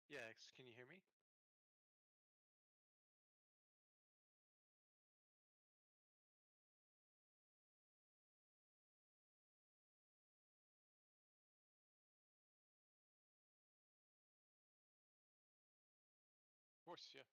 Yeah, can you hear me? Of course, yeah.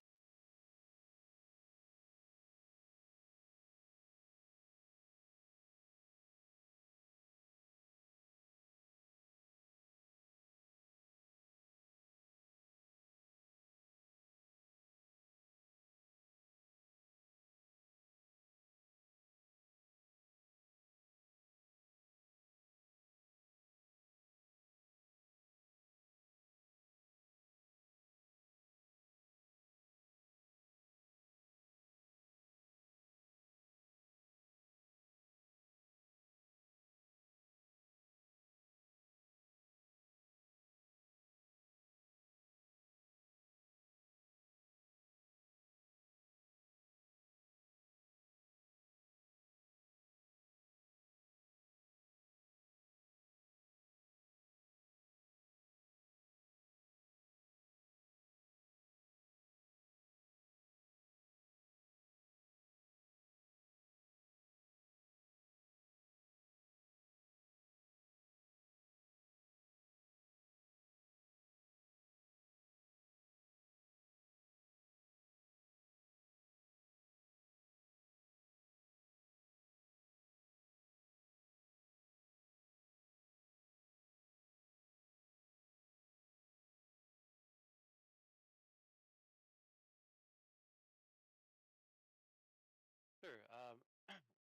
Sure.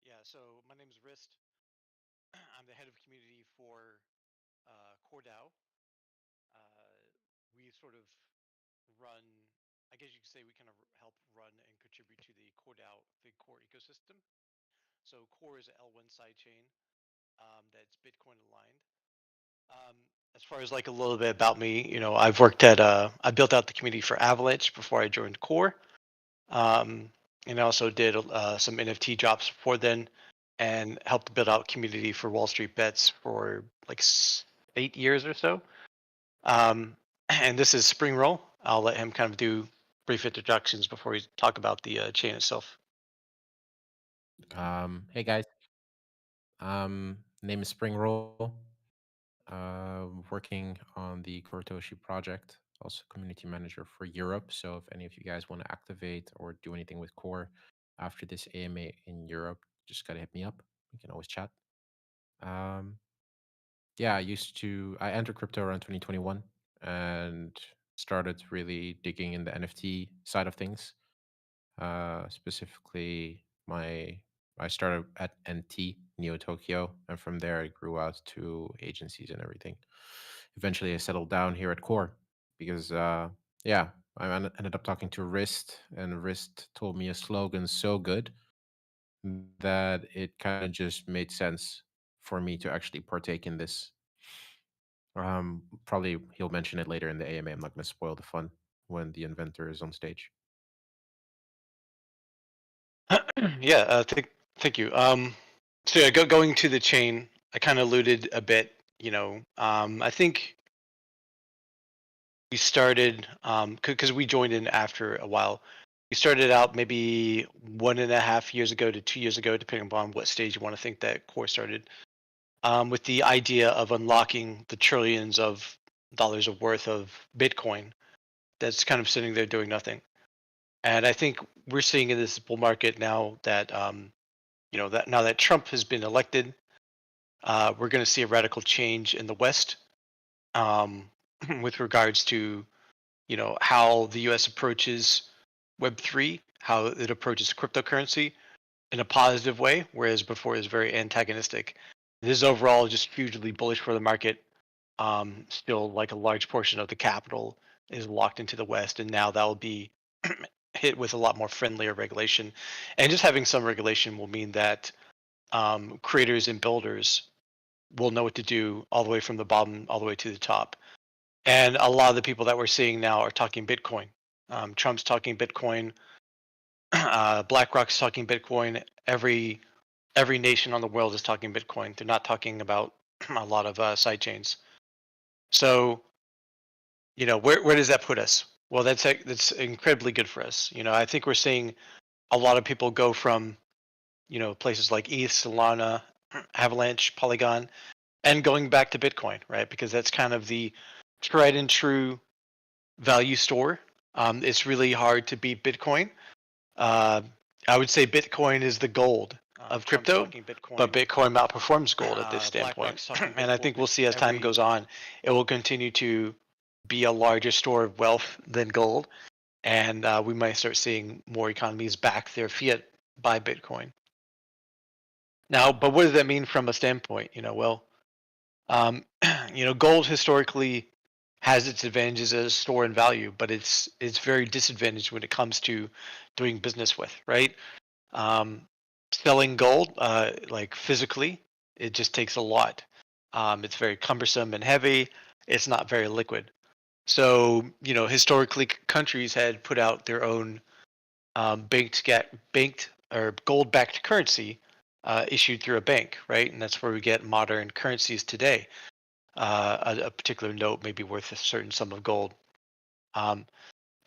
Yeah, so my name is Rist. I'm the head of community for CoreDAO. We sort of run, I guess you could say we kind of help run and contribute to the CoreDAO, the core ecosystem. So Core is an L1 sidechain that's Bitcoin aligned. Um, as far as like a little bit about me, I've worked at, I built out the community for Avalanche before I joined Core. Um, and I also did some NFT drops before then, and helped build out community for Wall Street Bets for like 8 years or so. And this is Spring Roll. I'll let him kind of do brief introductions before we talk about the chain itself. Hey guys, name is Spring Roll. Working on the Kortoshi project, also community manager for Europe. So if any of you guys want to activate or do anything with Core after this AMA in Europe, just gotta hit me up. We can always chat. Um, yeah, I entered crypto around 2021 and started really digging in the NFT side of things. Specifically, I started at NT Neo Tokyo, and from there I grew out to agencies and everything. Eventually, I settled down here at Core because, yeah, ended up talking to Wrist, and Wrist told me a slogan so good that it kind of just made sense for me to actually partake in this. Probably he'll mention it later in the AMA. I'm not going to spoil the fun when the inventor is on stage. Yeah, thank you. So yeah, going to the chain, I kind of alluded a bit. I think we started because we joined in after a while. We started out maybe 1.5 years ago to 2 years ago, depending upon what stage you want to think that core started, with the idea of unlocking the trillions of dollars of worth of Bitcoin that's kind of sitting there doing nothing. And I think we're seeing in this bull market now that that now that Trump has been elected, we're going to see a radical change in the West, um, with regards to how the U.S. approaches Web3, how it approaches cryptocurrency in a positive way, whereas before it was very antagonistic. This is overall just hugely bullish for the market. Still, like a large portion of the capital is locked into the West, and now that will be hit with a lot more friendlier regulation. And just having some regulation will mean that creators and builders will know what to do all the way from the bottom all the way to the top. And a lot of the people that we're seeing now are talking Bitcoin. Trump's talking Bitcoin. BlackRock's talking Bitcoin. Every nation on the world is talking Bitcoin. They're not talking about a lot of side chains. So where does that put us? Well, that's incredibly good for us. I think we're seeing a lot of people go from places like ETH, Solana, Avalanche, Polygon, and going back to Bitcoin, right? Because that's kind of the tried and true value store. It's really hard to beat Bitcoin. Uh, I would say Bitcoin is the gold of Trump's crypto, talking but Bitcoin. Bitcoin outperforms gold at this standpoint. BlackRock's talking And I think we'll see as time every goes on, it will continue to be a larger store of wealth than gold. And we might start seeing more economies back their fiat by Bitcoin. Now, but what does that mean from a standpoint? Well, gold historically has its advantages as a store and value, but it's very disadvantaged when it comes to doing business with, right? Um, Selling gold, like physically, it just takes a lot. It's very cumbersome and heavy. It's not very liquid. So, historically, countries had put out their own banked or gold-backed currency issued through a bank, right? And that's where we get modern currencies today. A particular note may be worth a certain sum of gold. Um,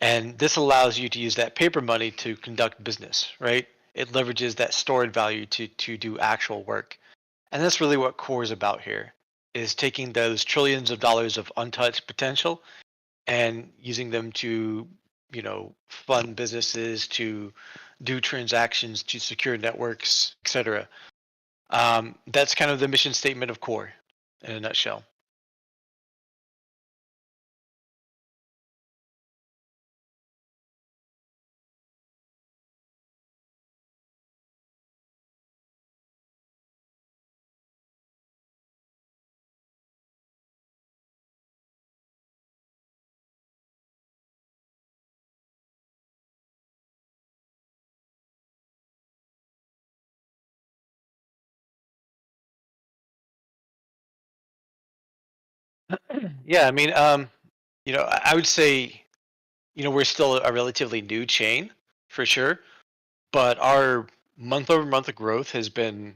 and this allows you to use that paper money to conduct business, right? It leverages that stored value to do actual work. And that's really what Core is about here, is taking those trillions of dollars of untouched potential and using them to, fund businesses, to do transactions, to secure networks, etc. That's kind of the mission statement of Core in a nutshell. Yeah, I mean, I would say, we're still a relatively new chain for sure, but our month over month growth has been,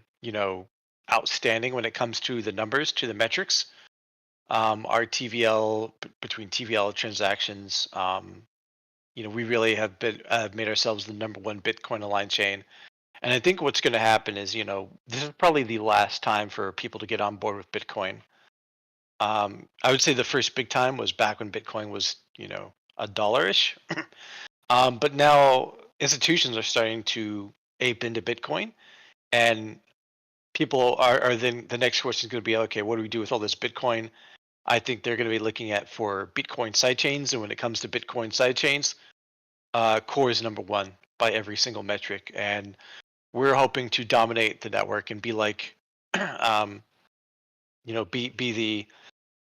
outstanding when it comes to the numbers, to the metrics. Our TVL between TVL transactions, we really have been made ourselves the number one Bitcoin aligned chain. And I think what's going to happen is, this is probably the last time for people to get on board with Bitcoin. I would say the first big time was back when Bitcoin was, a dollarish. But now institutions are starting to ape into Bitcoin, and people are then the next question is going to be, okay, what do we do with all this Bitcoin? I think they're going to be looking at for Bitcoin sidechains, and when it comes to Bitcoin sidechains, Core is number one by every single metric, and we're hoping to dominate the network and be like, um, be the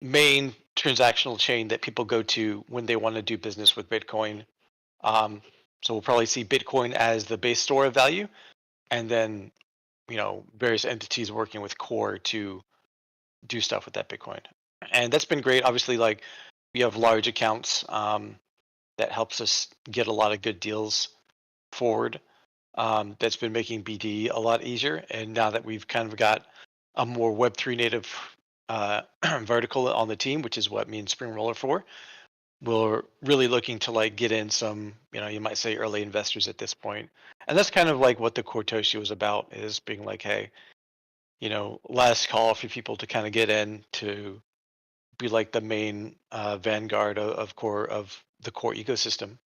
main transactional chain that people go to when they want to do business with Bitcoin. So we'll probably see Bitcoin as the base store of value, and then various entities working with Core to do stuff with that Bitcoin, and that's been great. Obviously, like we have large accounts that helps us get a lot of good deals forward. That's been making BD a lot easier, and now that we've kind of got a more Web3 native vertical on the team, which is what me and Spring Roll are for, we're really looking to like get in some, you might say early investors at this point. And that's kind of like what the Cortoshi was about, is being like, hey, last call for people to kind of get in to be like the main vanguard of the core ecosystem.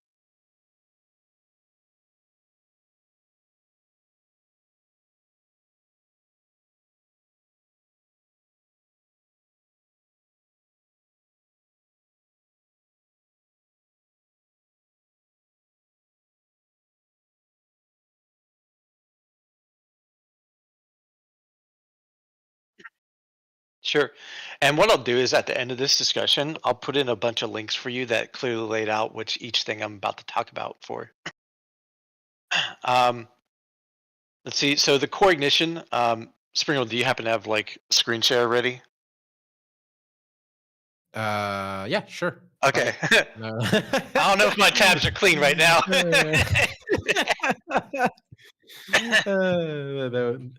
Sure. And what I'll do is at the end of this discussion, I'll put in a bunch of links for you that clearly laid out which each thing I'm about to talk about for. Um, let's see. So the core ignition, Springle, do you happen to have like screen share ready? Yeah, sure. Fuck Okay. it. No. I don't know if my tabs are clean right now.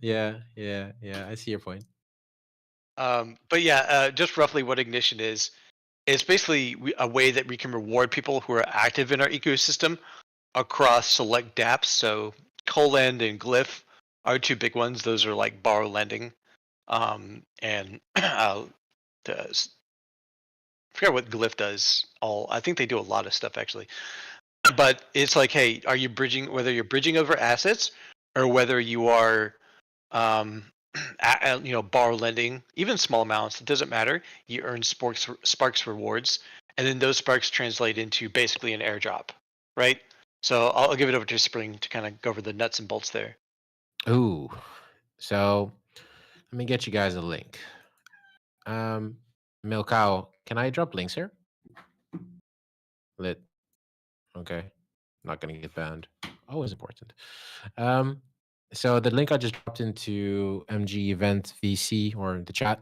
Yeah, yeah, yeah. I see your point. But yeah, just roughly what ignition is. It's basically a way that we can reward people who are active in our ecosystem across select dApps. So Colend and Glyph are two big ones. Those are like borrow lending. And I forget what Glyph does. All I think they do a lot of stuff actually. But it's like, hey, are you bridging? Whether you're bridging over assets or whether you are borrow lending, even small amounts, it doesn't matter. You earn sparks rewards, and then those sparks translate into basically an airdrop, right? So I'll give it over to Spring to kind of go over the nuts and bolts there. Ooh. So let me get you guys a link. Um, Milkow, can I drop links here? Lit. Okay. Not gonna get banned. Always important. Um, so the link I just dropped into MG Event VC or the chat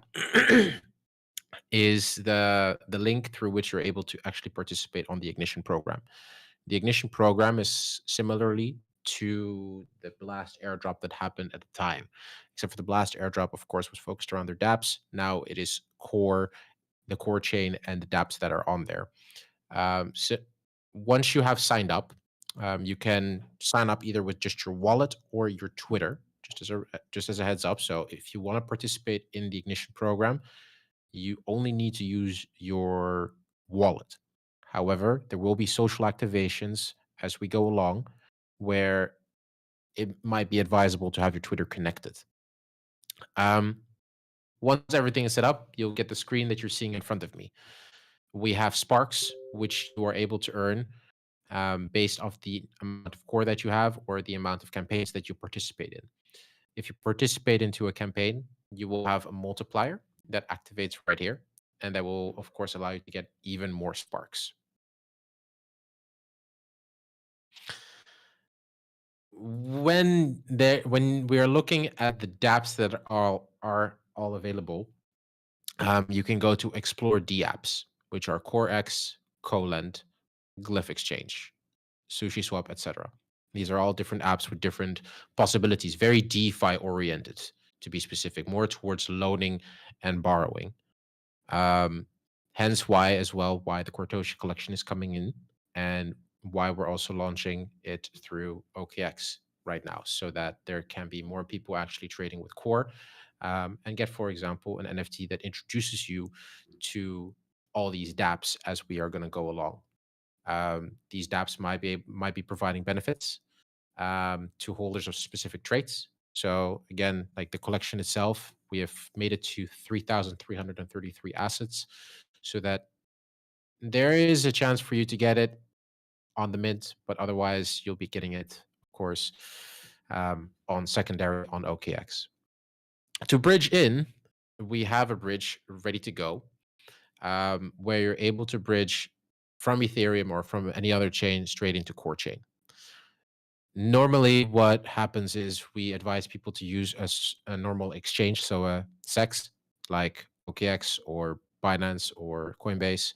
is the link through which you're able to actually participate on the Ignition program. The Ignition program is similarly to the Blast airdrop that happened at the time, except for the Blast airdrop, of course, was focused around their dApps. Now it is the core chain and the dApps that are on there. So once you have signed up, you can sign up either with just your wallet or your Twitter, just as a heads up. So if you want to participate in the Ignition program, you only need to use your wallet. However, there will be social activations as we go along where it might be advisable to have your Twitter connected. Um, Once everything is set up, you'll get the screen that you're seeing in front of me. We have Sparks, which you are able to earn based off the amount of core that you have or the amount of campaigns that you participate in. If you participate into a campaign, you will have a multiplier that activates right here, and that will, of course, allow you to get even more sparks. When we are looking at the dApps that are all available, you can go to explore dApps, which are CoreX, Colend, Glyph Exchange, SushiSwap, etc. These are all different apps with different possibilities, very DeFi oriented, to be specific, more towards loaning and borrowing. Um, Hence why, as well, why the Cortoshi collection is coming in and why we're also launching it through OKX right now, so that there can be more people actually trading with Core and get, for example, an NFT that introduces you to all these dApps as we are going to go along. These dApps might be providing benefits to holders of specific traits. So again, like the collection itself, we have made it to 3,333 assets, so that there is a chance for you to get it on the mint, but otherwise you'll be getting it, of course, on secondary on OKX. To bridge in, we have a bridge ready to go, where you're able to bridge from Ethereum or from any other chain straight into Core Chain. Normally, what happens is we advise people to use a normal exchange, so a SEX like OKX or Binance or Coinbase,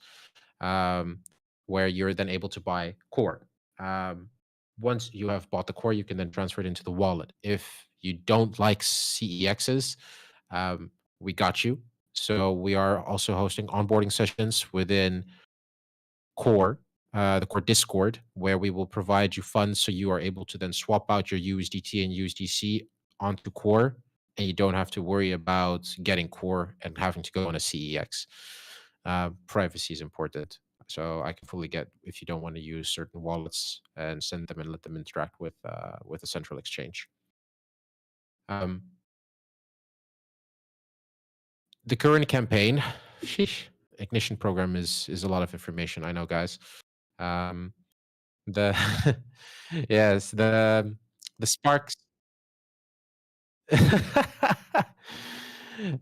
um, where you're then able to buy Core. Um, Once you have bought the Core, you can then transfer it into the wallet. If you don't like CEXs, um, we got you. So we are also hosting onboarding sessions within Core, the Core Discord, where we will provide you funds so you are able to then swap out your USDT and USDC onto Core, and you don't have to worry about getting Core and having to go on a CEX. Privacy is important. So I can fully get if you don't want to use certain wallets and send them and let them interact with a central exchange. Um, the current campaign, sheesh, Ignition program is a lot of information. I know, guys. Um, The yes, the sparks.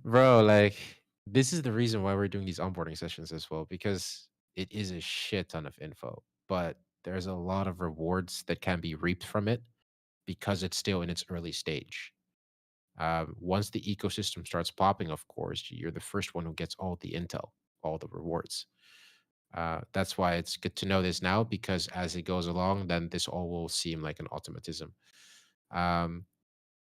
Bro, like this is the reason why we're doing these onboarding sessions as well, because it is a shit ton of info, but there's a lot of rewards that can be reaped from it because it's still in its early stage. Once the ecosystem starts popping, of course, you're the first one who gets all the intel, all the rewards. That's why it's good to know this now, because as it goes along, then this all will seem like an automatism. Um,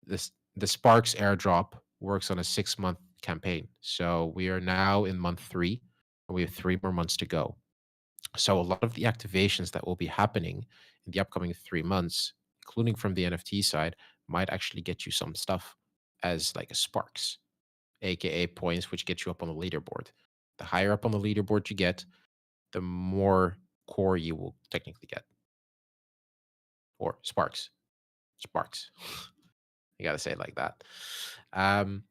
the Sparks airdrop works on a 6-month campaign, so we are now in month 3. and we have 3 more months to go. So a lot of the activations that will be happening in the upcoming 3 months, including from the NFT side, might actually get you some stuff as like a sparks, aka points, which get you up on the leaderboard. The higher up on the leaderboard you get, the more core you will technically get, or sparks. Sparks. You got to say it like that. Um,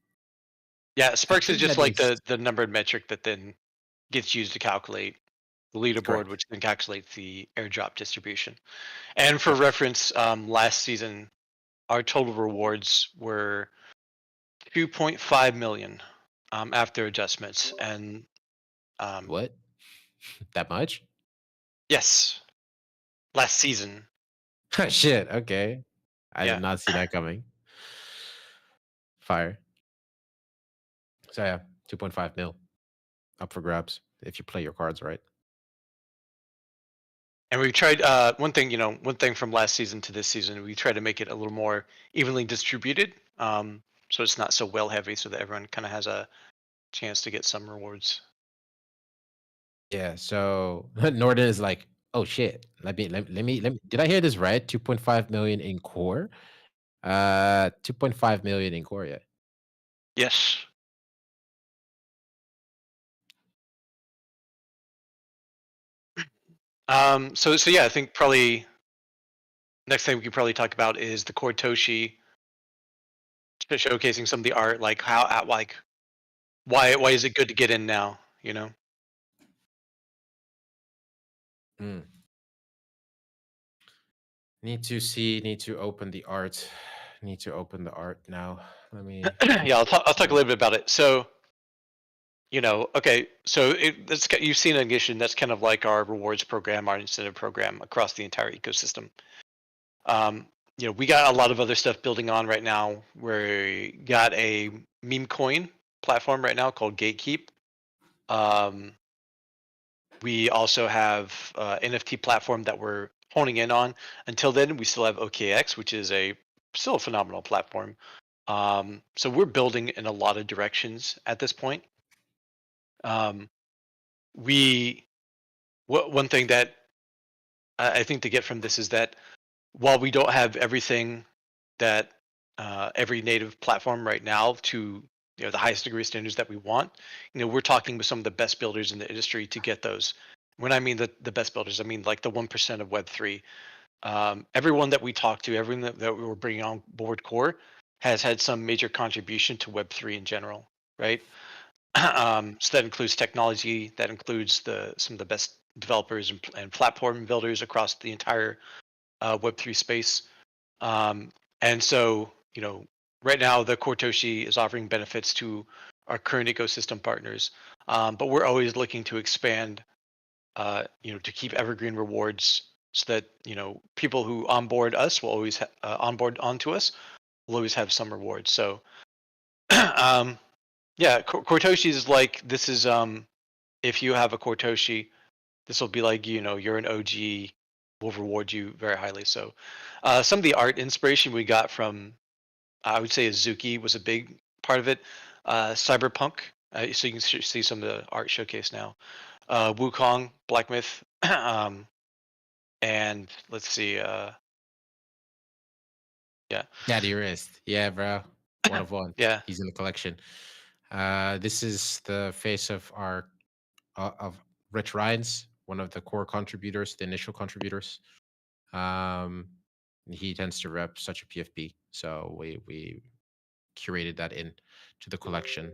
Yeah, I Sparks is think just that like is the numbered metric that then gets used to calculate the leaderboard, correct. which then calculates the airdrop distribution. And for Yes. reference, last season our total rewards were 2.5 million after adjustments, and um, What? That much? yes, last season. Shit. Okay. I did Yeah. not see that coming. Fire. So yeah, 2.5 mil up for grabs if you play your cards right. And we tried one thing, one thing from last season to this season, we tried to make it a little more evenly distributed, so it's not so well heavy, so that everyone kind of has a chance to get some rewards. Yeah. So Norden is like, oh shit. Let me. Did I hear this right? 2.5 million in core. 2.5 million in core. Yeah. Yes. So yeah, I think probably next thing we could probably talk about is the Core Toshi, showcasing some of the art, like how like why is it good to get in now? Mm. Need to see. Need to open the art. Need to open the art now. Let me. Yeah, I'll talk a Yeah. little bit about it. So okay, so you've seen Ignition. That's kind of like our rewards program, our incentive program across the entire ecosystem. Um, we got a lot of other stuff building on right now. We got a meme coin platform right now called Gatekeep. Um, we also have NFT platform that we're honing in on. Until then, we still have OKX, which is still a phenomenal platform. So we're building in a lot of directions at this point. Um, we One thing that I think to get from this is that while we don't have everything that every native platform right now to the highest degree of standards that we want, we're talking with some of the best builders in the industry to get those. When I mean the best builders, I mean like the 1% of Web3. Everyone that we talk to, everyone that we were bringing on board core has had some major contribution to Web3 in general, right? So that includes technology, that includes some of the best developers and platform builders across the entire Web3 space. And so, right now the Cortoshi is offering benefits to our current ecosystem partners, but we're always looking to expand, to keep evergreen rewards so that people who onboard us will always onboard onto us will always have some rewards. So, um, yeah, Cortoshi is like this is if you have a Cortoshi, this will be like you're an OG. Will reward you very highly. So, some of the art inspiration we got from I would say Azuki was a big part of it. Cyberpunk, so you can see some of the art showcase now. Wukong, Black Myth, and let's see. Yeah, Daddy wrist. Yeah, bro. One of one. yeah, He's in the collection. This is the face of Rich Ryan's, one of the core contributors, the initial contributors. Um, he tends to rep such a PFP, so we curated that in to the collection.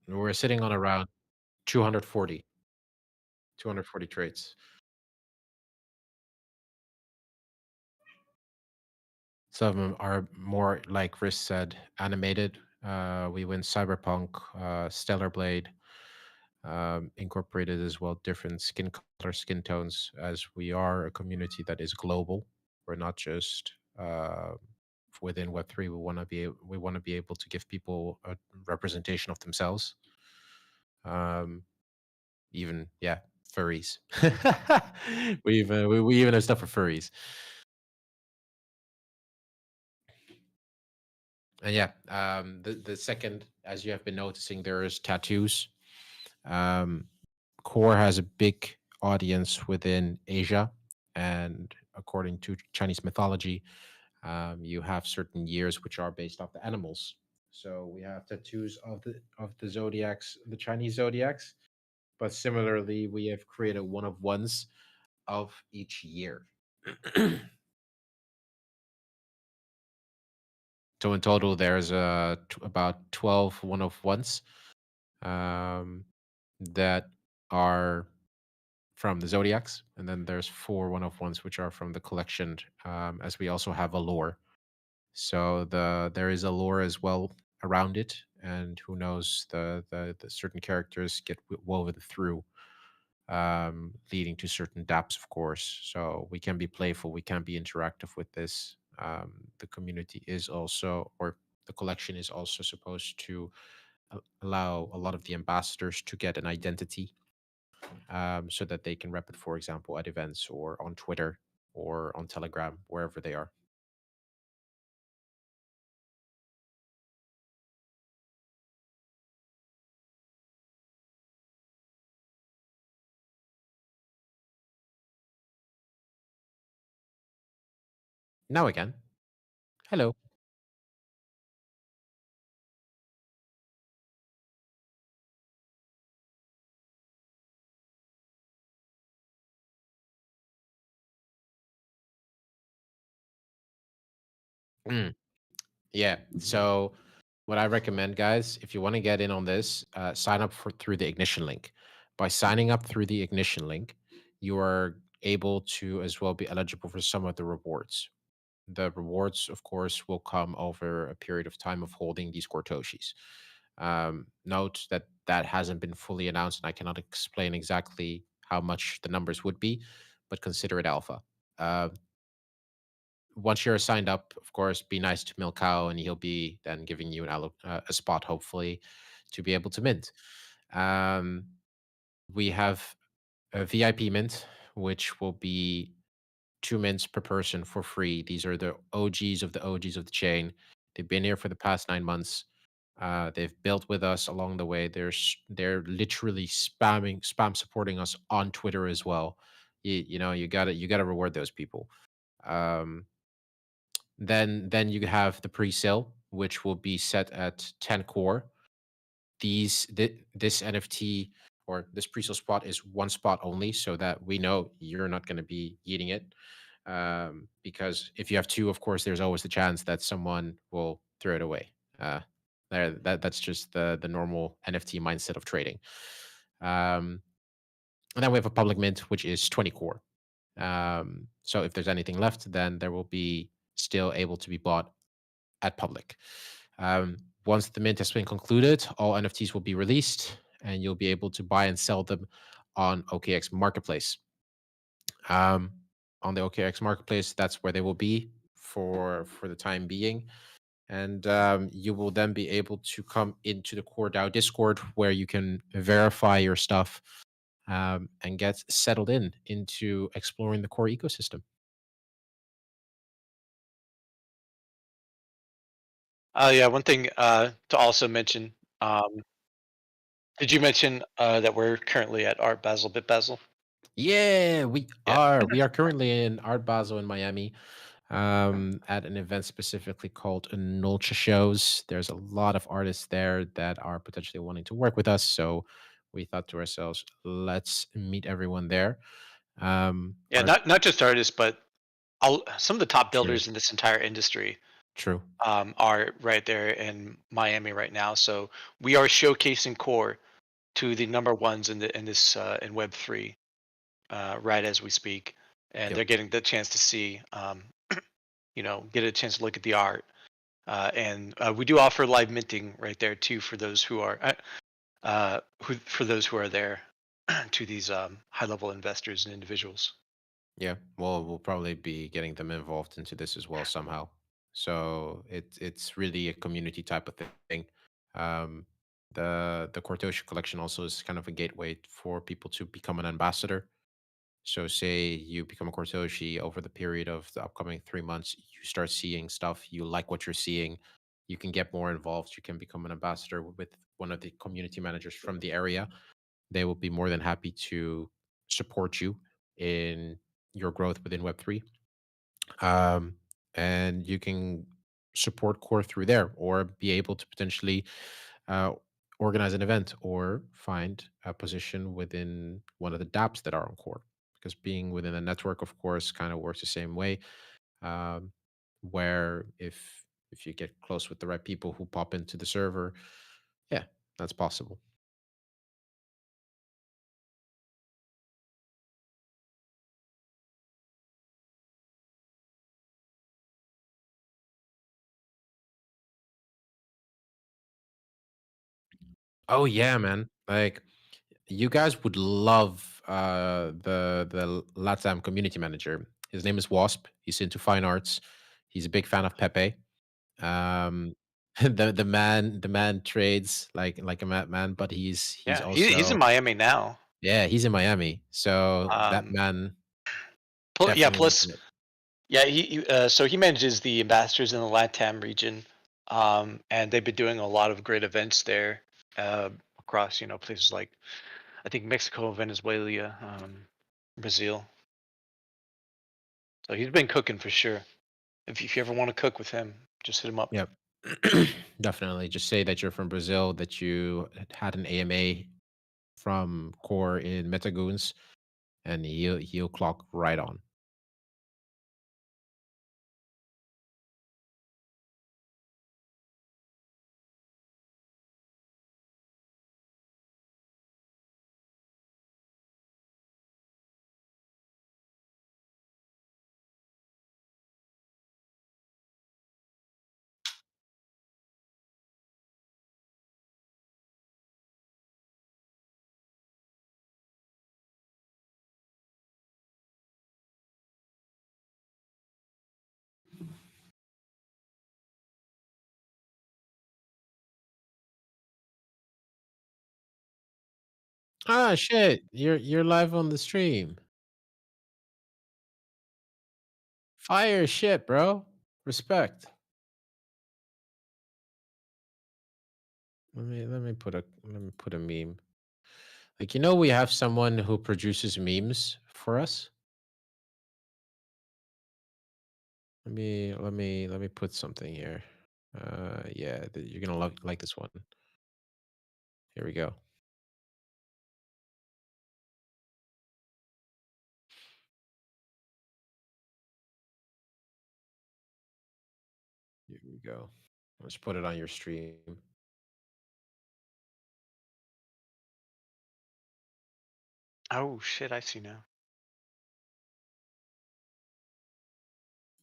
We're sitting on around 240, 240 traits. Some of them are more, like Chris said, animated. We went Cyberpunk, Stellar Blade, incorporated as well different skin color, skin tones, as we are a community that is global. We're not just within Web3. We want to be able to give people a representation of themselves. Um, even yeah, furries. We even have stuff for furries. And yeah, the second, as you have been noticing, there is tattoos. Um, Core has a big audience within Asia, and according to Chinese mythology, you have certain years which are based off the animals. So we have tattoos of the zodiacs, the Chinese zodiacs, but similarly, we have created one of ones of each year. So in total, there's about 12 one of ones um, that are from the zodiacs, and then there's four one of ones which are from the collection. As we also have a lore, so there is a lore as well around it, and who knows, the certain characters get woven through, leading to certain dApps, of course. So we can be playful, we can be interactive with this. The community is also, or the collection is also supposed to allow a lot of the ambassadors to get an identity, so that they can rep it, for example, at events or on Twitter or on Telegram, wherever they are. Now again, hello. Mm, yeah. So what I recommend, guys, if you want to get in on this, sign up for through the Ignition link. By signing up through the Ignition link, you are able to as well be eligible for some of the rewards. The rewards, of course, will come over a period of time of holding these Cortoshis. Note that that hasn't been fully announced, and I cannot explain exactly how much the numbers would be, but consider it alpha. Uh, Once you're signed up, of course, be nice to Milkow, and he'll be then giving you a spot, hopefully, to be able to mint. Um, we have a VIP mint, which will be 2 mints per person for free. These are the OGs of the OGs of the chain. They've been here for the past 9 months. They've built with us along the way. They're literally spam supporting us on Twitter as well. You know, you gotta reward those people. Um, then you have the pre-sale, which will be set at 10 core. This NFT or this pre-sale spot is one spot only, so that we know you're not going to be eating it. Because if you have two, of course, there's always the chance that someone will throw it away. That's just the normal NFT mindset of trading. Um, and then we have a public mint, which is 20 core. So if there's anything left, then there will be still able to be bought at public. Um, Once the mint has been concluded, all NFTs will be released, and you'll be able to buy and sell them on OKX Marketplace. Um, on the OKX Marketplace, that's where they will be for the time being. And you will then be able to come into the CoreDAO Discord, where you can verify your stuff, and get settled into exploring the core ecosystem. Yeah, one thing to also mention. Um, did you mention that we're currently at Art Basel Bit Basel? Yeah, we Yeah. are. We are currently in Art Basel in Miami, at an event specifically called Nolcha Shows. There's a lot of artists there that are potentially wanting to work with us. So we thought to ourselves, let's meet everyone there. Yeah, Our not just artists, but some of the top true, builders in this entire industry true. are right there in Miami right now. So we are showcasing Core to the number ones in this in Web3 right as we speak, and Yep. they're getting the chance to see, get a chance to look at the art. And we do offer live minting right there too for those who are for those who are there to these high level investors and individuals. Yeah. Well, we'll probably be getting them involved into this as well somehow. So it's really a community type of thing. Um, The Cortoshi collection also is kind of a gateway for people to become an ambassador. So say you become a Cortoshi over the period of the upcoming 3 months, you start seeing stuff, you like what you're seeing, you can get more involved, you can become an ambassador with one of the community managers from the area. They will be more than happy to support you in your growth within Web3. Um, and you can support Core through there or be able to potentially uh, organize an event or find a position within one of the dApps that are on Core. Because being within a network, of course, kind of works the same way. Um, where if you get close with the right people who pop into the server, yeah, that's possible. Oh yeah, man. Like you guys would love the LATAM community manager. His name is Wasp. He's into fine arts. He's a big fan of Pepe. Um, the man trades like a madman, but he's Yeah, he's in also Miami now. yeah, he's in Miami. So that Um, man yeah, definitely plus would. yeah, so he manages the ambassadors in the LATAM region, and they've been doing a lot of great events there, across places like I think Mexico, Venezuela, Brazil. So he's been cooking for sure. If you ever want to cook with him, just hit him up. Yep. Definitely. Just say that you're from Brazil, that you had an AMA from Core in Metagoons, and he'll clock right on. Ah, shit! You're live on the stream. Fire shit, bro. Respect. Let me put a meme. Like we have someone who produces memes for us. Let me put something here. Yeah, you're gonna like this one. Here we go. Here we go. Let's put it on your stream. Oh shit, I see now.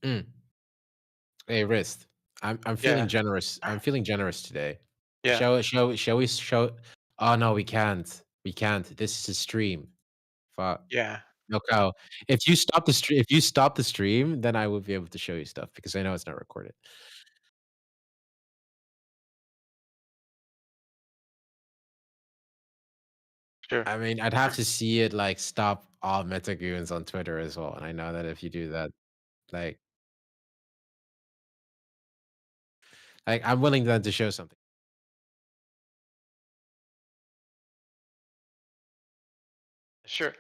Mm. Hey, wrist. I'm feeling Yeah, generous. I'm feeling generous today. yeah, Shall we? Oh no, we can't. We can't. This is a stream. Fuck. yeah. No cow. If you stop the stream, then I will be able to show you stuff because I know it's not recorded. Sure, I mean, I'd have to see it like stop all metagoons on Twitter as well. And I know that if you do that, like I'm willing then to show something. sure.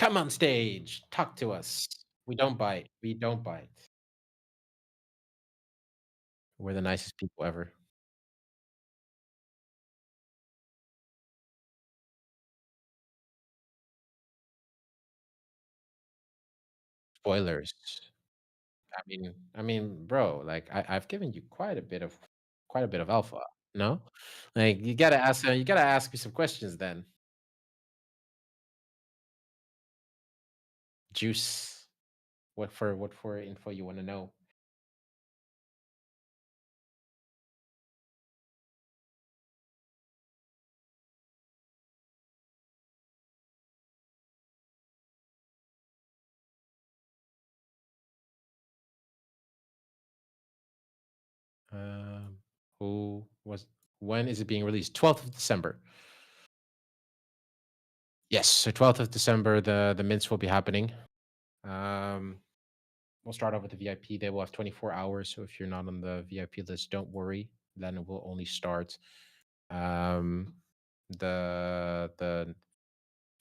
Come on stage. Talk to us. We don't bite. We don't bite. We're the nicest people ever. Spoilers. I mean, bro, like I've given you quite a bit of alpha. No, like you gotta ask me some questions. Then juice. What for info you want to know? Um, who was when is it being released? 12th of December. Yes, so 12th of December, the mints will be happening. Um, we'll start off with the VIP. They will have 24 hours. So if you're not on the VIP list, don't worry. Then it will only start um the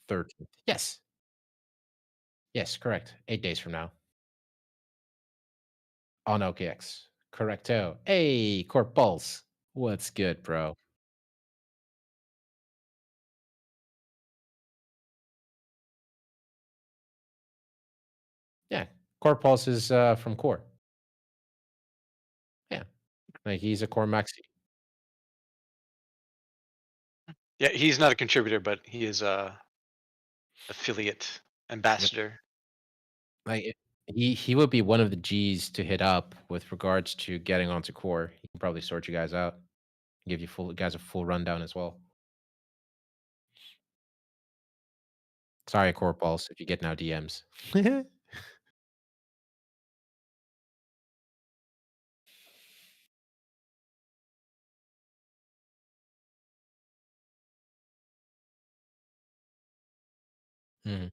13th. Yes. Yes, correct. 8 days from now on OKX. Correcto. Hey, Corp Pulse. What's good, bro? Yeah. Corp Pulse is from Core. Yeah. Like he's a Core Maxi. Yeah, he's not a contributor, but he is a affiliate Yep. ambassador. He would be one of the G's to hit up with regards to getting onto Core. He can probably sort you guys out, give you full guys a full rundown as well. Sorry, Core Pulse, if you get now DMs. Mhm.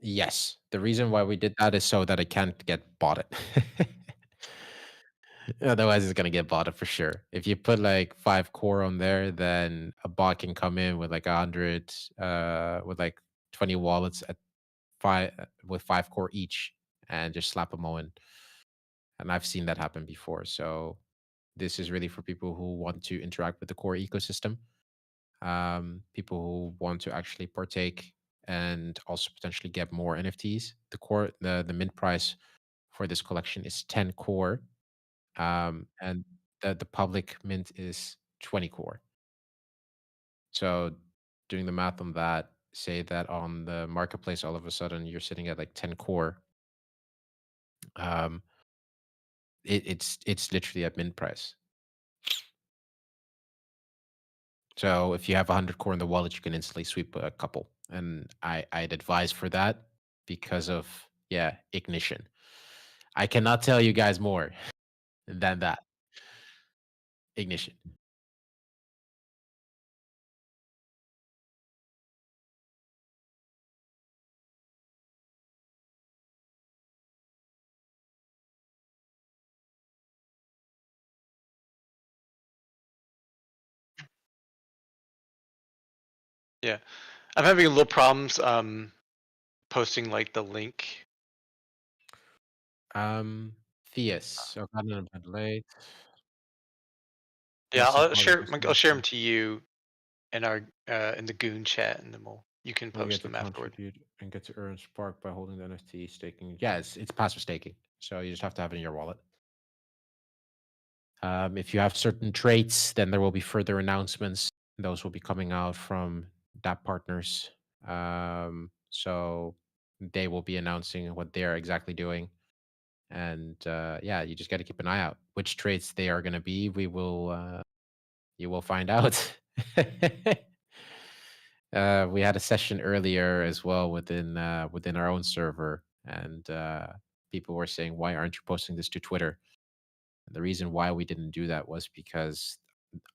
Yes, the reason why we did that is so that it can't get botted. Otherwise, it's gonna get botted for sure. If you put like 5 core on there, then a bot can come in with like 100, with like 20 wallets at with 5 core each, and just slap them all in. And I've seen that happen before. So this is really for people who want to interact with the core ecosystem, people who want to actually partake and also potentially get more NFTs. The mint price for this collection is 10 core, and the public mint is 20 core. So doing the math on that, say that on the marketplace, all of a sudden you're sitting at like 10 core. Um, it's literally at mint price. So if you have 100 core in the wallet, you can instantly sweep a couple. And I'd advise for that because of, yeah, ignition. I cannot tell you guys more than that. Ignition. Yeah, I'm having a little problems posting like the link. Um, Theus. So I got in a bit late. Yeah, Yes, I'll share them to you in our in the Goon chat, and then you can we get post to them afterward. contribute and get to earn Spark by holding the NFT staking. Yeah, it's passive staking. So you just have to have it in your wallet. If you have certain traits, then there will be further announcements. Those will be coming out from DApp partners. So they will be announcing what they're exactly doing. And yeah, you just got to keep an eye out. Which traits they are going to be, you will find out. We had a session earlier as well within our own server, and people were saying, "Why aren't you posting this to Twitter?" And the reason why we didn't do that was because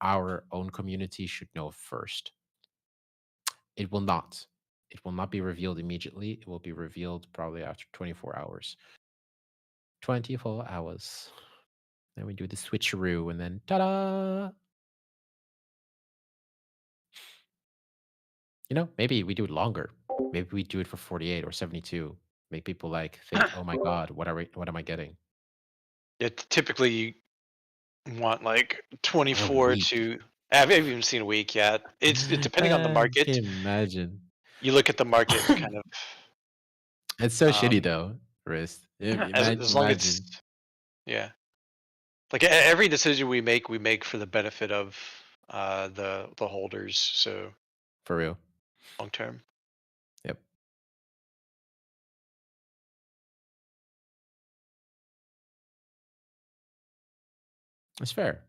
our own community should know first. It will not. It will not be revealed immediately. It will be revealed probably after 24 hours. 24 hours. Then we do the switcheroo, and then ta-da! Maybe we do it longer. Maybe we do it for 48 or 72. Make people like think, "Oh my god, what am I getting?" Yeah, typically you want like A 24 week. to. I haven't even seen a week yet. It's depending on the Can market. you imagine? You look at the market and kind of It's so shitty um, though, Wrist. as long as it's, Imagine, yeah, like every decision we make for the benefit of the holders. So for real. long term. Yep. It's fair.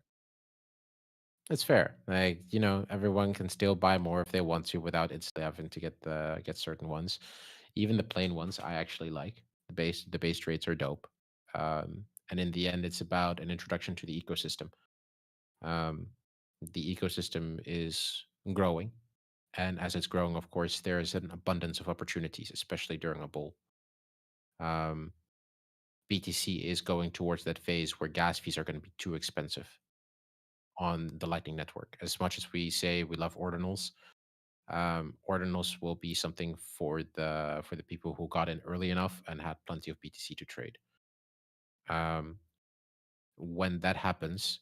It's fair. Like, everyone can still buy more if they want to without instantly having to get certain ones. Even the plain ones I actually like. The base traits are dope. And in the end, it's about an introduction to the ecosystem. Um, the ecosystem is growing, and as it's growing, of course, there is an abundance of opportunities, especially during a bull. Um, BTC is going towards that phase where gas fees are going to be too expensive on the Lightning Network. As much as we say we love ordinals, ordinals will be something for the people who got in early enough and had plenty of BTC to trade. Um, when that happens,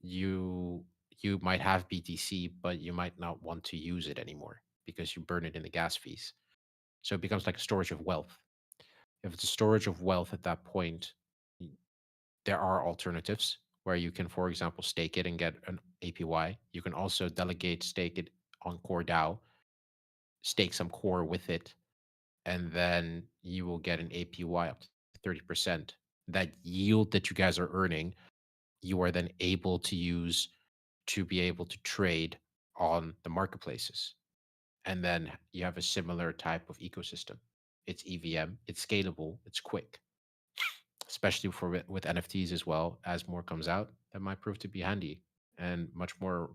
you you might have BTC, but you might not want to use it anymore because you burn it in the gas fees. So it becomes like a storage of wealth. If it's a storage of wealth at that point, y- there are alternatives where you can, for example, stake it and get an APY. You can also delegate stake it on CoreDAO, stake some core with it, and then you will get an APY up to 30%. That yield that you guys are earning, you are then able to use to be able to trade on the marketplaces. And then you have a similar type of ecosystem. It's EVM, it's scalable, it's quick, especially for with NFTs as well. As more comes out, that might prove to be handy and much more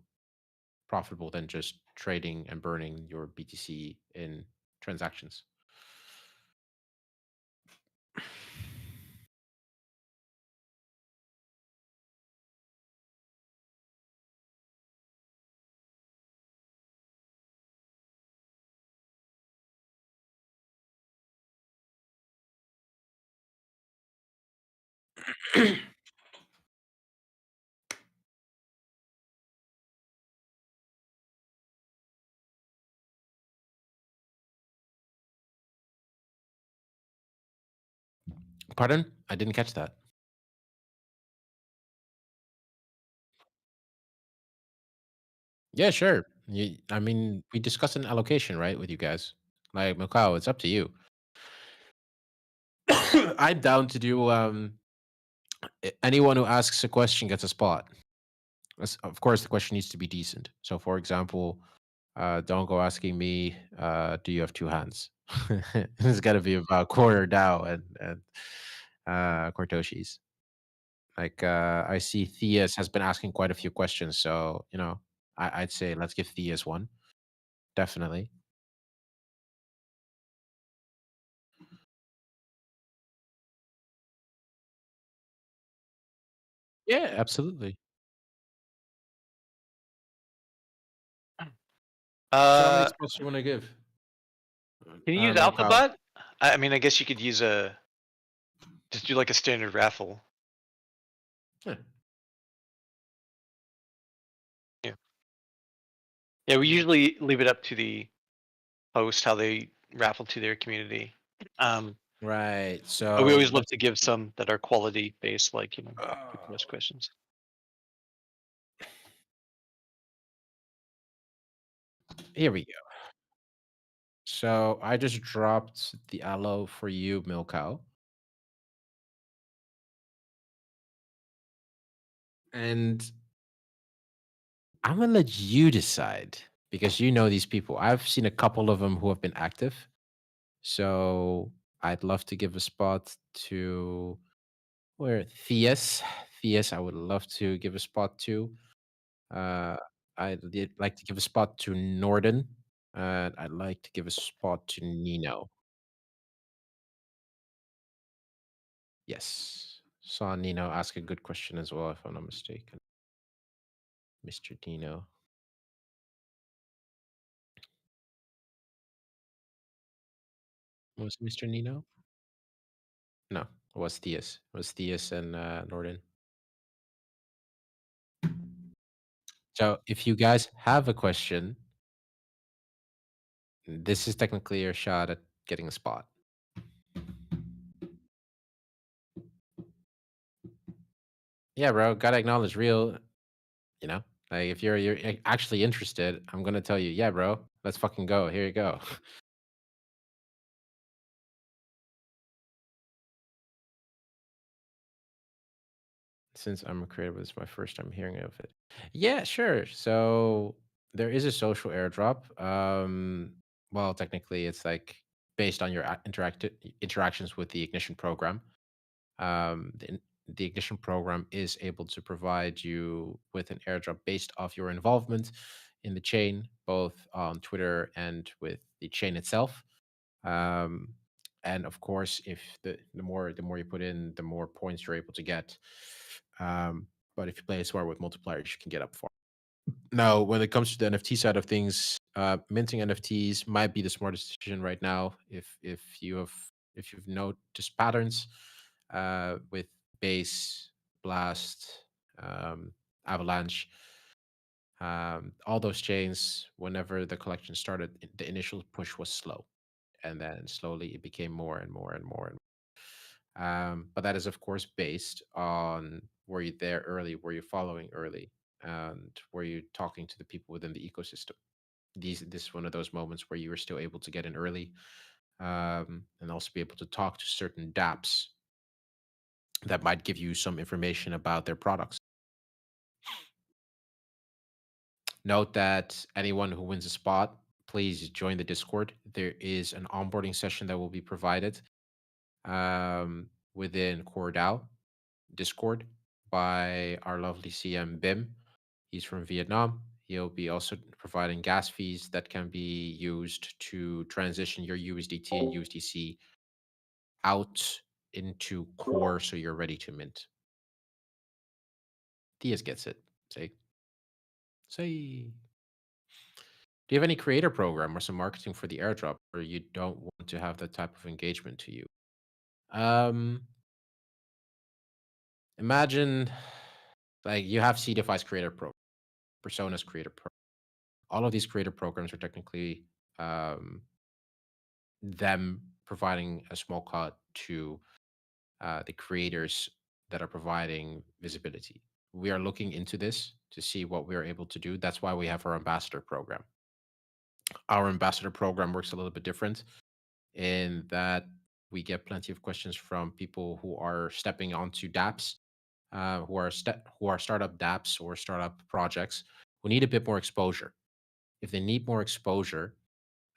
profitable than just trading and burning your BTC in transactions. Pardon? I didn't catch that. Yeah, sure. I mean, we discussed an allocation, right, with you guys. Like, Macau, it's up to you. I'm down to do anyone who asks a question gets a spot. Of course, the question needs to be decent. So, for example, don't go asking me, do you have two hands? It's got to be about quarter Dao and Kortoshi's. Like, I see Theus has been asking quite a few questions. So, I'd say let's give Theus one. Definitely. Yeah, absolutely. So, how many Uh, spots do you want to give? can you use Milkow. Alphabot? I mean, I guess you could use a just do like a standard raffle. Yeah. Yeah. Yeah, we usually leave it up to the host how they raffle to their community. Right. But we So always love let's. to give some that are quality based, like people ask Oh, questions. here we go. So I just dropped the aloe for you, Milkow, and I'm gonna let you decide because you know these people. I've seen a couple of them who have been active, so I'd love to give a spot to where Theus. Theus, I would love to give a spot to. Uh, I'd like to give a spot to Norden, and I'd like to give a spot to Nino. Yes. Saw Nino ask a good question as well, if I'm not mistaken. Mr. Dino. Was it Mr. Nino? No, it was Theus. It was Theus and Norden. So if you guys have a question, this is technically your shot at getting a spot. Yeah, bro, gotta acknowledge real, you know? Like if you're actually interested, I'm gonna tell you, yeah, bro, let's fucking go. Here you go. Since I'm a creative, it's my first time hearing of it. Yeah, sure. So there is a social airdrop. Well, technically, it's like based on your interactions with the Ignition program. The Ignition program is able to provide you with an airdrop based off your involvement in the chain, both on Twitter and with the chain itself. Um, and of course, if the more you put in, the more points you're able to get. Um, but if you play smart with multipliers, you can get up far. Now, when it comes to the NFT side of things, minting NFTs might be the smartest decision right now. If you've noticed patterns with Base, Blast, um, Avalanche, all those chains, whenever the collection started, the initial push was slow, and then slowly it became more and more and more. But that is, of course, based on were you there early, were you following early, and were you talking to the people within the ecosystem. This is one of those moments where you were still able to get in early, and also be able to talk to certain dApps that might give you some information about their products. Note that anyone who wins a spot, please join the Discord. There is an onboarding session that will be provided within CoreDAO Discord by our lovely CM Bim. He's from Vietnam. He'll be also providing gas fees that can be used to transition your USDT and USDC out into core so you're ready to mint. Diaz gets it. Say. Do you have any creator program or some marketing for the airdrop, or you don't want to have that type of engagement to you? Um, Imagine like you have CDFI's creator program, Persona's creator program. All of these creator programs are technically um, them providing a small cut to the creators that are providing visibility. We are looking into this to see what we are able to do. That's why we have our ambassador program. Our ambassador program works a little bit different in that we get plenty of questions from people who are stepping onto dApps, who are startup dApps or startup projects who need a bit more exposure. If they need more exposure,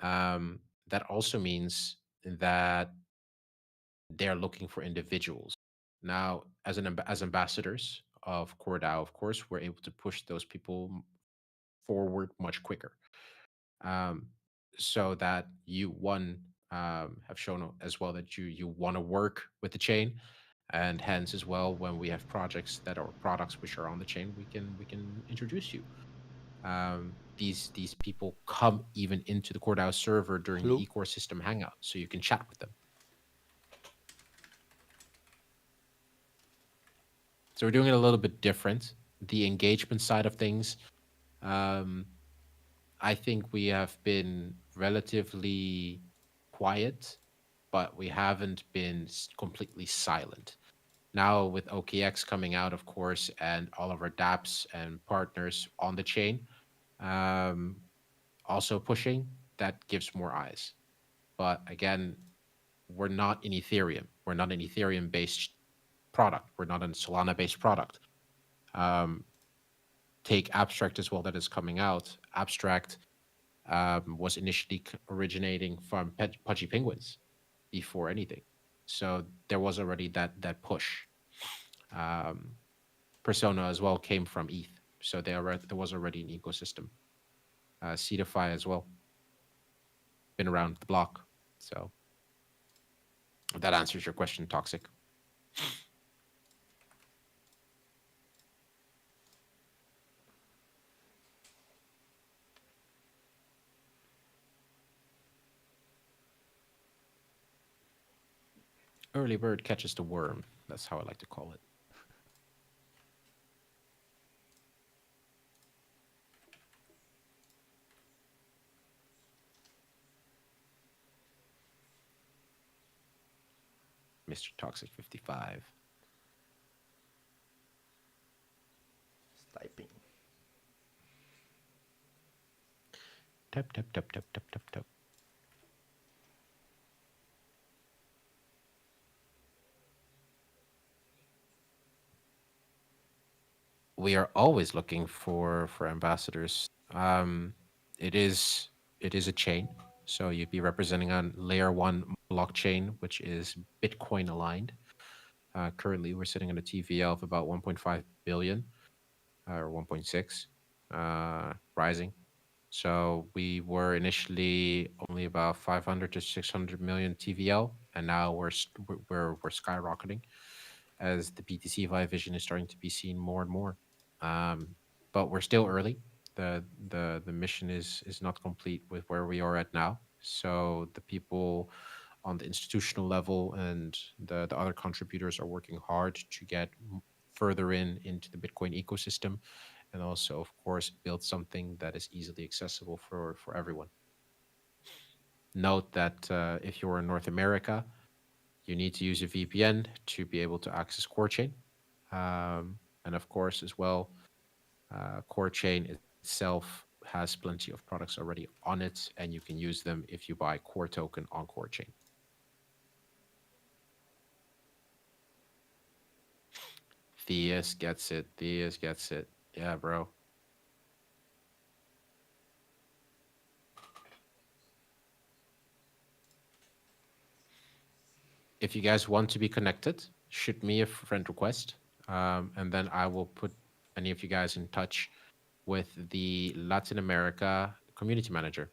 um, that also means that they're looking for individuals. Now, as ambassadors of CoreDAO, of course, we're able to push those people forward much quicker. Um, so that you have shown as well that you want to work with the chain, and hence as well when we have projects that are products which are on the chain, we can introduce you. These people come even into the CoreDAO server during the Hello. eCore system hangout, so you can chat with them. So we're doing it a little bit different. The engagement side of things, um, I think we have been relatively quiet, but we haven't been completely silent. Now with OKX coming out, of course, and all of our dApps and partners on the chain, um, also pushing, that gives more eyes. But again, we're not in Ethereum. We're not an Ethereum based product. We're not a Solana based product. Um, Take Abstract as well that is coming out. Abstract was initially originating from Pudgy Penguins before anything. So there was already that push. Um, Persona as well came from ETH. So there was already an ecosystem. Cedarify as well, been around the block. So if that answers your question, Toxic. Early bird catches the worm. That's how I like to call it. Mr. Toxic 55. Just typing. Tap, tap, tap, tap, tap, tap, tap. We are always looking for ambassadors. It is it is a chain, so you'd be representing on layer one blockchain, which is Bitcoin aligned. Currently, we're sitting at a TVL of about 1.5 billion or 1.6, rising. So we were initially only about 500 to 600 million TVL, and now we're skyrocketing as the BTC vision is starting to be seen more and more. Um, but we're still early. The mission is not complete with where we are at now. So the people on the institutional level and the other contributors are working hard to get further into the Bitcoin ecosystem, and also, of course, build something that is easily accessible for everyone. Note that if you're in North America, you need to use a VPN to be able to access CoreChain. And of course, as well, CoreChain itself has plenty of products already on it, and you can use them if you buy Core token on CoreChain. Theus gets it. Theus gets it. Yeah, bro. If you guys want to be connected, shoot me a friend request, and then I will put any of you guys in touch with the Latin America community manager.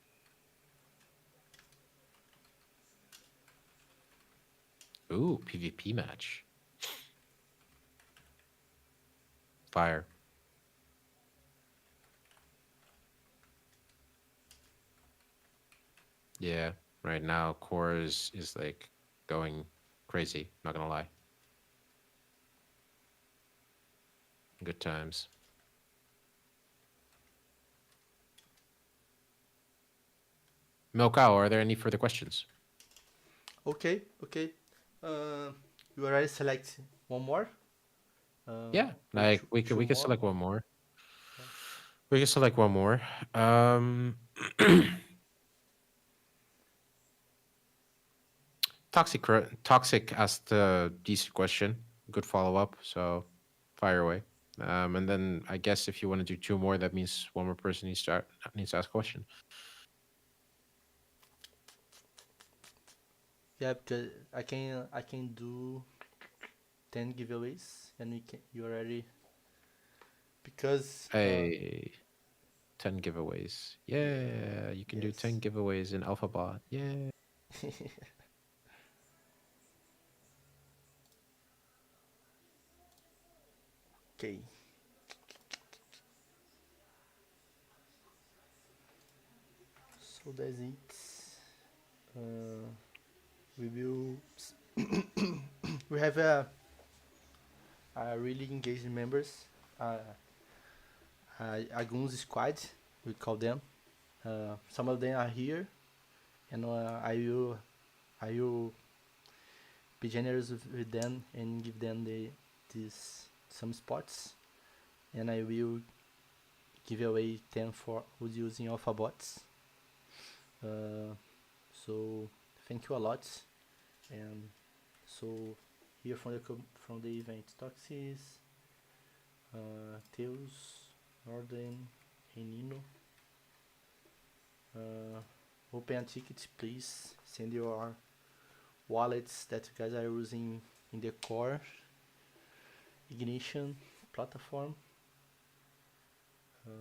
Ooh, PvP match. Fire. Yeah, right now core is like going crazy, not gonna lie. Good times. Milkow, are there any further questions? Okay, okay. Uh, you already select one more, Yeah, or like two we could more. select one more. Yeah. We can select one more. Um Toxic asked a decent question. Good follow up. So fire away. And then I guess if you want to do two more, that means one more person needs to ask a question. Yeah, because I can do 10 giveaways, and you already because Hey, 10 giveaways. yeah, Yeah, you can do yes. 10 giveaways in AlphaBot. Yeah. Okay, so that's it. Uh, we will. We have a really engaged members. Uh, a Goons squad, we call them. Some of them are here, and I will be generous with them and give them this some spots, and I will give away 10 for who's using alpha bots. Uh, so thank you a lot, and so here from from the event Toxis, Teus, Northern, and Nino. Uh, Open a ticket, please. Send your wallets that you guys are using in the core ignition platform. Uh,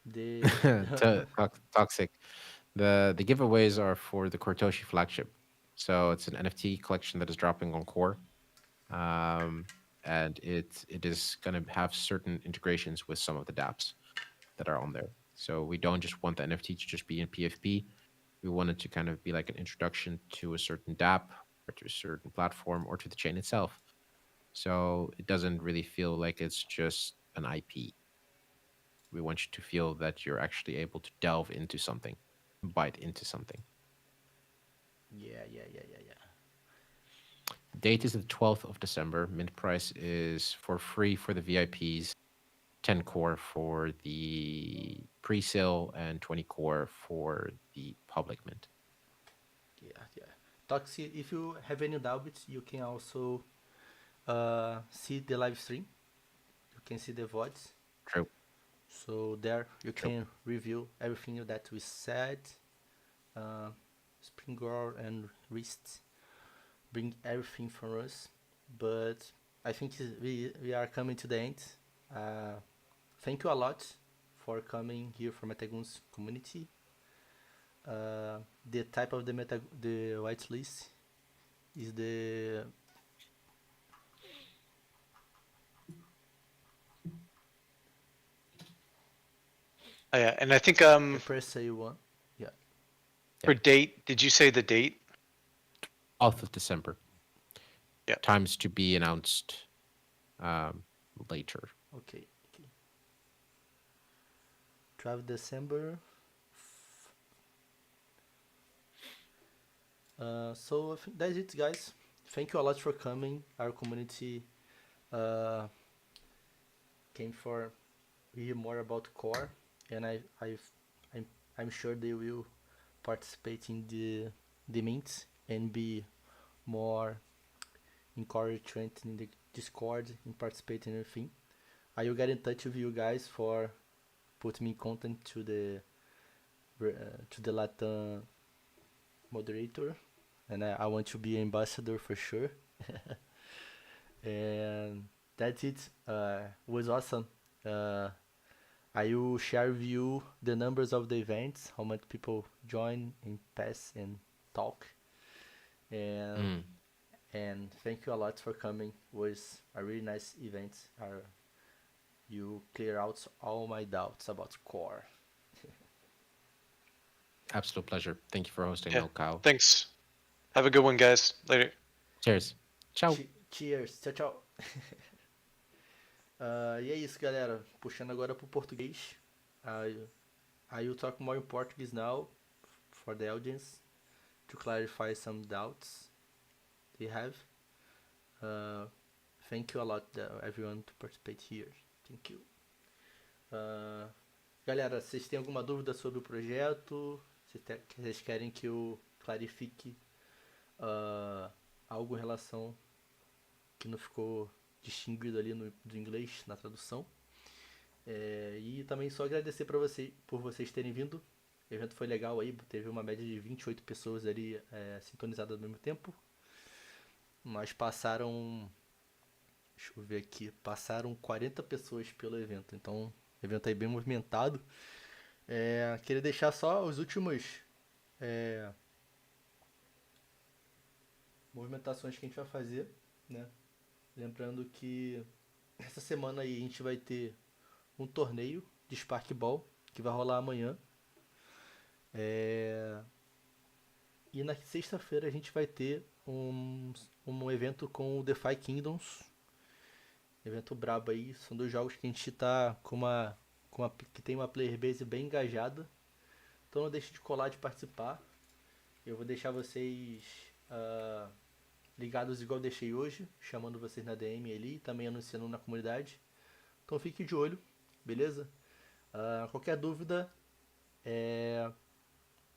the Toxic. The giveaways are for the Cortoshi flagship. So it's an NFT collection that is dropping on Core. Um, and it is going to have certain integrations with some of the dApps that are on there. So we don't just want the NFT to just be in PFP. We wanted to kind of be like an introduction to a certain dApp or to a certain platform or to the chain itself. So it doesn't really feel like it's just an IP. We want you to feel that you're actually able to delve into something, bite into something. Yeah. Date is the 12th of December. Mint price is for free for the VIPs, 10 core for the pre-sale, and 20 core for the public mint. Yeah. Toxi, if you have any doubts, you can also see the live stream. You can see the VODs. True. So there you True. can review everything that we said. Uh, Springor and Wrist bring everything from us. But I think we are coming to the end. Thank you a lot for coming here for Metagoons community. The type of the whitelist is the Yeah, and I think per se one. Yeah. for date, did you say the date? 12th of December. Yeah. Times to be announced later. Okay. 12 December. So I think that's it, guys. Thank you a lot for coming. Our community came for hear more about core, and I'm sure they will participate in the mints and be more encouraged in the Discord and participate in everything. I will get in touch with you guys for put me in contact to the Latam moderator, and I want to be ambassador for sure. And that's it. Was awesome. I will share with you the numbers of the events, how much people join and pass and talk. And thank you a lot for coming. It was a really nice event. You clear out all my doubts about core. Absolute pleasure. Thank you for hosting, Yeah. Milkow. Thanks. Have a good one, guys. Later. Cheers. Tchau. Cheers. Tchau. E é isso, galera. Puxando agora pro português. I will talk more in Portuguese now for the audience to clarify some doubts they have. Thank you a lot, everyone, to participate here. Thank you. Galera, vocês têm alguma dúvida sobre o projeto? Vocês querem que eu clarifique algo em relação que não ficou distinguido ali do inglês na tradução? E também só agradecer por vocês terem vindo. O evento foi legal aí, teve uma média de 28 pessoas ali sintonizadas ao mesmo tempo. Mas passaram, deixa eu ver aqui, passaram 40 pessoas pelo evento. Então, o evento aí bem movimentado. Queria deixar só os últimos movimentações que a gente vai fazer, né? Lembrando que essa semana aí a gente vai ter um torneio de Sparkball que vai rolar amanhã. E na sexta-feira a gente vai ter um evento com o DeFi Kingdoms. Evento brabo aí. São dois jogos que a gente tá que tem uma player base bem engajada. Então não deixe de colar, de participar. Eu vou deixar vocês ligados igual eu deixei hoje, chamando vocês na DM ali, também anunciando na comunidade. Então fique de olho, beleza? Qualquer dúvida,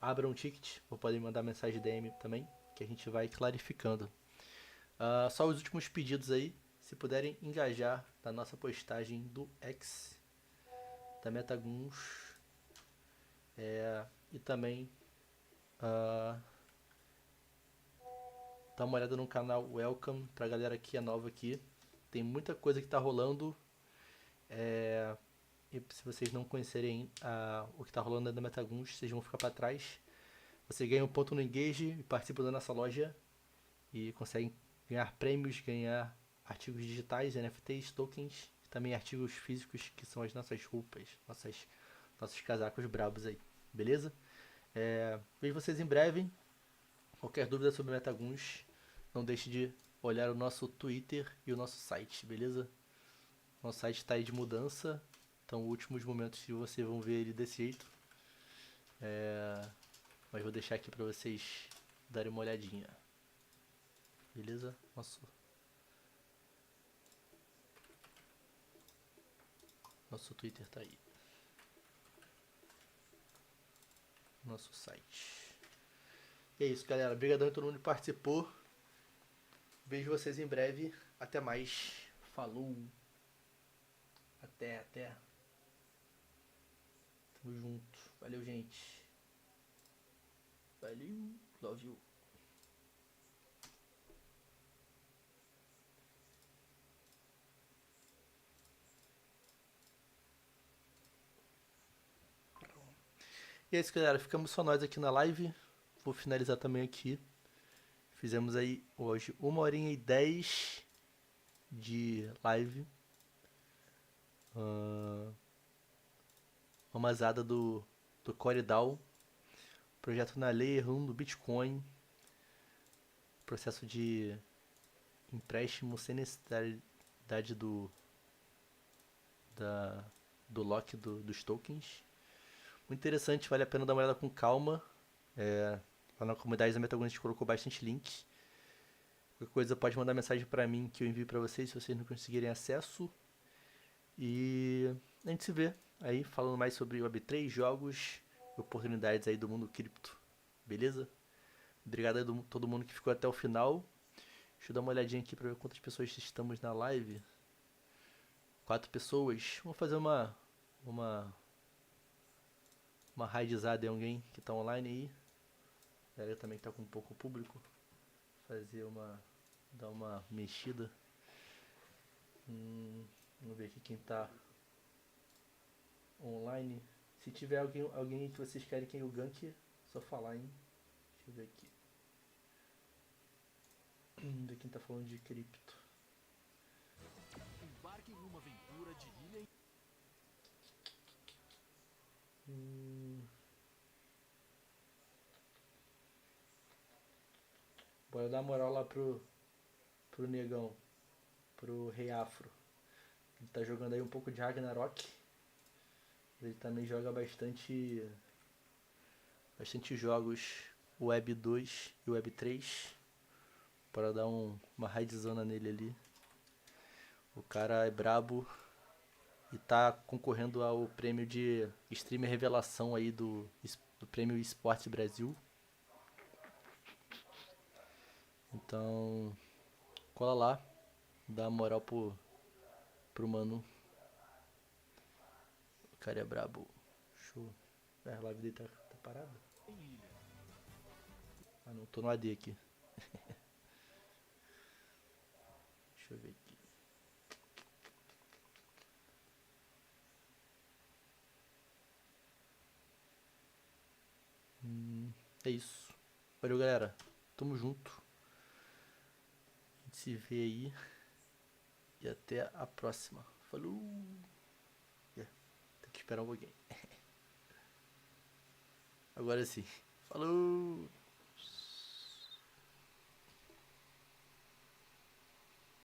abra um ticket, ou podem mandar mensagem DM também, que a gente vai clarificando. Só os últimos pedidos aí, se puderem engajar na nossa postagem do X, da Metagoons, e também dá uma olhada no canal Welcome, pra galera que é nova aqui. Tem muita coisa que tá rolando. E se vocês não conhecerem o que tá rolando da Metagoons, vocês vão ficar pra trás. Você ganha um ponto no Engage e participa da nossa loja. E consegue ganhar prêmios, ganhar artigos digitais, NFTs, tokens. E também artigos físicos, que são as nossas roupas, nossos casacos brabos aí. Beleza? Vejo vocês em breve. Qualquer dúvida sobre Metaguns, não deixe de olhar o nosso Twitter e o nosso site, beleza? Nosso site está aí de mudança, então últimos momentos que vocês vão ver ele desse jeito. Mas vou deixar aqui para vocês darem uma olhadinha. Beleza? Nosso Twitter tá aí. Nosso site. E é isso, galera. Obrigadão a todo mundo que participou. Vejo vocês em breve. Até mais. Falou. Até. Tamo junto. Valeu, gente. Valeu. Love you. E é isso, galera. Ficamos só nós aqui na live. Vou finalizar também aqui. Fizemos aí hoje 1h10 de live. Uma masada do CoreDAO. Projeto na lei, errando Bitcoin. Processo de empréstimo sem necessidade do lock dos tokens. Muito interessante, vale a pena dar uma olhada com calma. Lá na comunidade da Metaguns a gente colocou bastante links. Qualquer coisa pode mandar mensagem pra mim que eu envio pra vocês se vocês não conseguirem acesso. E a gente se vê aí falando mais sobre Web3, jogos e oportunidades aí do mundo cripto. Beleza? Obrigado a todo mundo que ficou até o final. Deixa eu dar uma olhadinha aqui pra ver quantas pessoas estamos na live. 4 pessoas. Vamos fazer uma raidizada em alguém que tá online aí. A galera também tá com pouco público. Dar uma mexida. Vamos ver aqui quem tá online. Se tiver alguém que vocês querem que eu gank, é só falar, hein? Deixa eu ver aqui. Vamos ver quem tá falando de cripto. Embarque em uma aventura de ilha Bora dar moral lá pro negão, pro Rei Afro. Ele tá jogando aí um pouco de Ragnarok. Ele também joga bastante jogos Web 2 e Web 3. Para dar uma raidzona nele ali. O cara é brabo e tá concorrendo ao prêmio de Streamer Revelação aí do prêmio Esportes Brasil. Então, cola lá, dá moral pro mano. O cara é brabo. Show. A live dele tá parada? em ilha. Ah não, tô no AD aqui. Deixa eu ver aqui. É isso. Valeu, galera. Tamo junto. A gente se vê aí. E até a próxima. Falou! Tem que esperar um pouquinho. Agora sim. Falou!